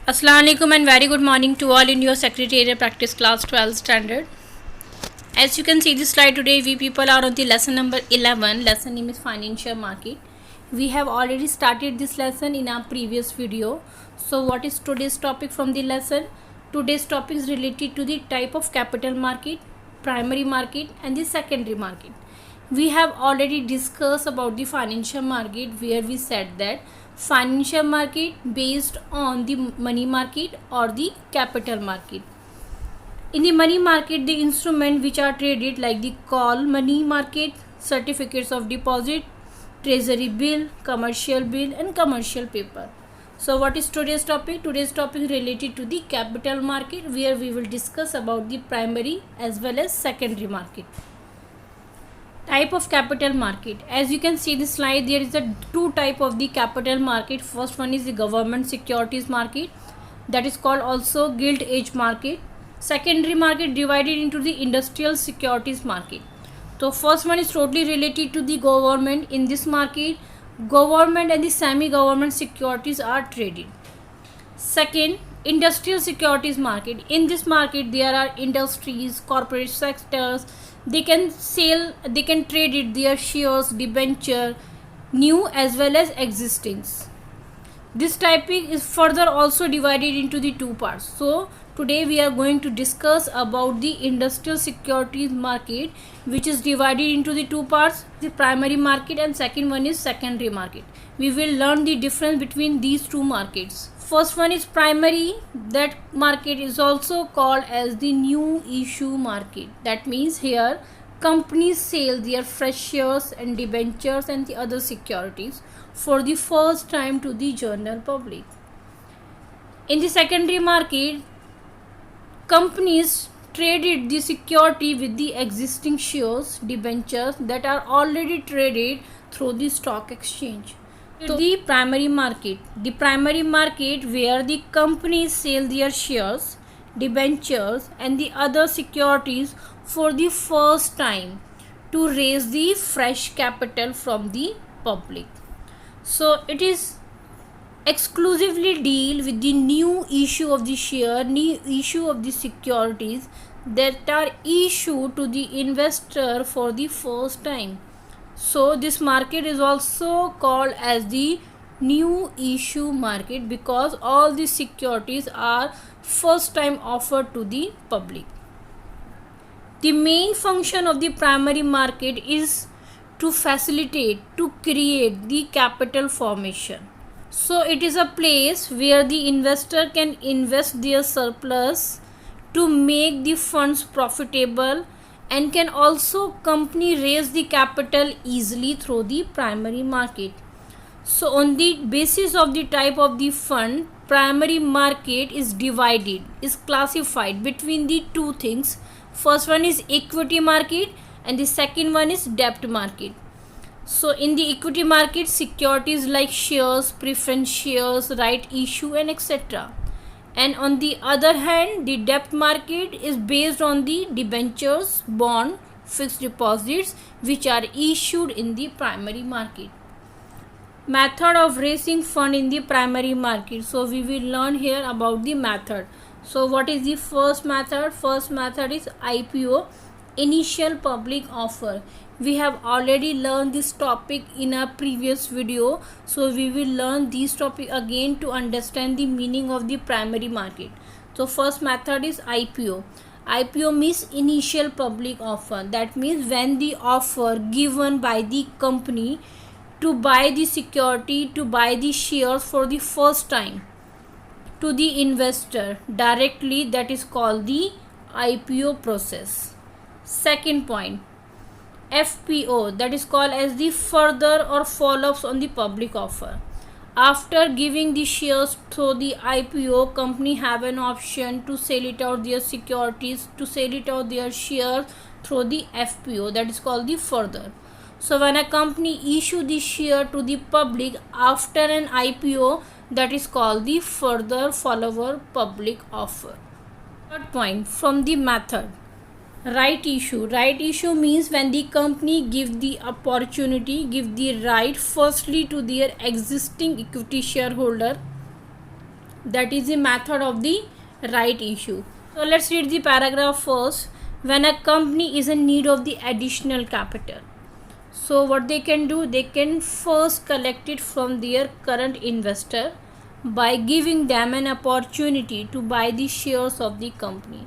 Assalamu alaikum and very good morning to all in your Secretariat Practice Class 12 Standard. As you can see this slide, today we people are on the lesson number 11. Lesson name is Financial Market. We have already started this lesson in our previous video. So what is today's topic from the lesson? Today's topic is related to the type of capital market, primary market and the secondary market. We have already discussed about the financial market, where we said that financial market based on the money market or the capital market. In the money market, the instrument which are traded like the call money market, certificates of deposit, treasury bill, commercial bill and commercial paper. So what is today's topic? Today's topic is related to the capital market, where we will discuss about the primary as well as secondary market. Type of capital market. As you can see this slide, there is a two type of the capital market. First one is the government securities market, that is called also gilt edge market. Secondary market divided into the industrial securities market. So first one is totally related to the government. In this market, government and the semi-government securities are traded. Second, industrial securities market. In this market, there are industries, corporate sectors. They can trade it, their shares, debenture, new as well as existing. This topic is further also divided into the two parts. So today we are going to discuss about the industrial securities market, which is divided into the two parts, the primary market and second one is secondary market. We will learn the difference between these two markets. First one is primary. That market is also called as the new issue market. That means here companies sell their fresh shares and debentures and the other securities for the first time to the general public. In the secondary market, companies traded the security with the existing shares, debentures that are already traded through the stock exchange. So the primary market where the companies sell their shares, debentures and the other securities for the first time to raise the fresh capital from the public. So it is exclusively deal with the new issue of the share, new issue of the securities that are issued to the investor for the first time. So this market is also called as the new issue market because all the securities are first time offered to the public. The main function of the primary market is to facilitate, to create the capital formation. So it is a place where the investor can invest their surplus to make the funds profitable, and can also company raise the capital easily through the primary market. So on the basis of the type of the fund, primary market is classified between the two things. First one is equity market and the second one is debt market. So in the equity market, securities like shares, preference shares, right issue and etc. And on the other hand, the debt market is based on the debentures, bond, fixed deposits which are issued in the primary market. Method of raising fund in the primary market. So we will learn here about the method. So what is the first method? First method is IPO, initial public offer. We have already learned this topic in a previous video, so we will learn this topic again to understand the meaning of the primary market. So first method is IPO. IPO means initial public offer. That means when the offer given by the company to buy the security, to buy the shares for the first time to the investor directly, that is called the IPO process. Second point, FPO, that is called as the further or follow-ups on the public offer. After giving the shares through the IPO, company have an option to sell it out their securities, to sell it out their shares through the FPO, that is called the further. So when a company issue the share to the public after an IPO, that is called the further follower public offer. Third point, from the method. Right issue. Right issue means when the company give the opportunity, give the right firstly to their existing equity shareholder. That is the method of the right issue. So let's read the paragraph first. When a company is in need of the additional capital, so what they can do, they can first collect it from their current investor by giving them an opportunity to buy the shares of the company.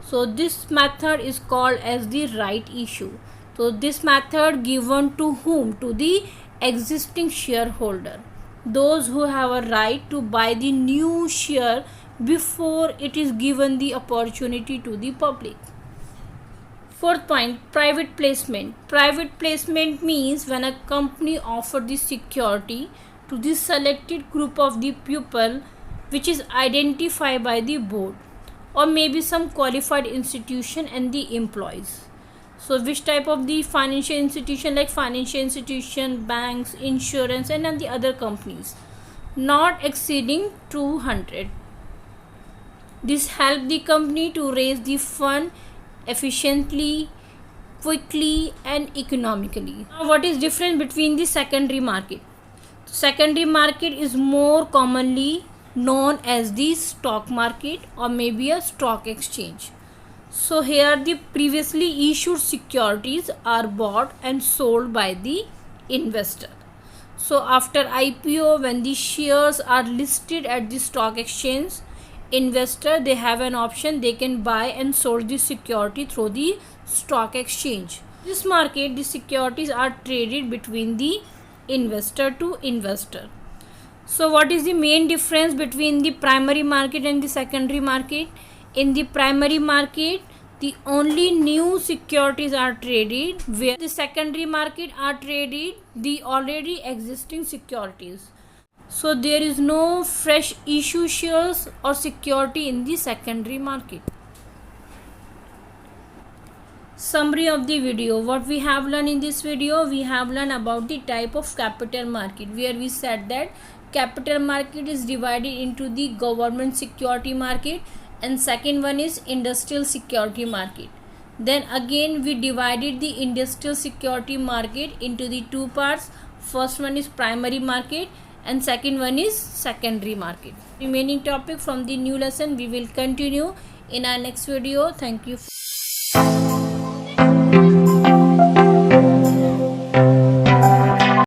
So this method is called as the right issue. So this method given to whom? To the existing shareholder, those who have a right to buy the new share before it is given the opportunity to the public. Fourth point, private placement. Private placement means when a company offers the security to the selected group of the people which is identified by the board or maybe some qualified institution and the employees. So which type of the financial institution? Like financial institution, banks, insurance and then the other companies not exceeding 200. This help the company to raise the fund efficiently, quickly and economically. Now what is difference between the secondary market? Secondary market is more commonly known as the stock market or maybe a stock exchange. So here the previously issued securities are bought and sold by the investor. So after IPO, when the shares are listed at the stock exchange, investor, they have an option, they can buy and sell the security through the stock exchange. This market, the securities are traded between the investor to investor. So what is the main difference between the primary market and the secondary market? In the primary market, the only new securities are traded, where the secondary market are traded the already existing securities. So there is no fresh issue shares or security in the secondary market. Summary of the video. What we have learned in this video, we have learned about the type of capital market, where we said that capital market is divided into the government security market and second one is industrial security market. Then again we divided the industrial security market into the two parts. First one is primary market and second one is secondary market. Remaining topic from the new lesson we will continue in our next video. Thank you.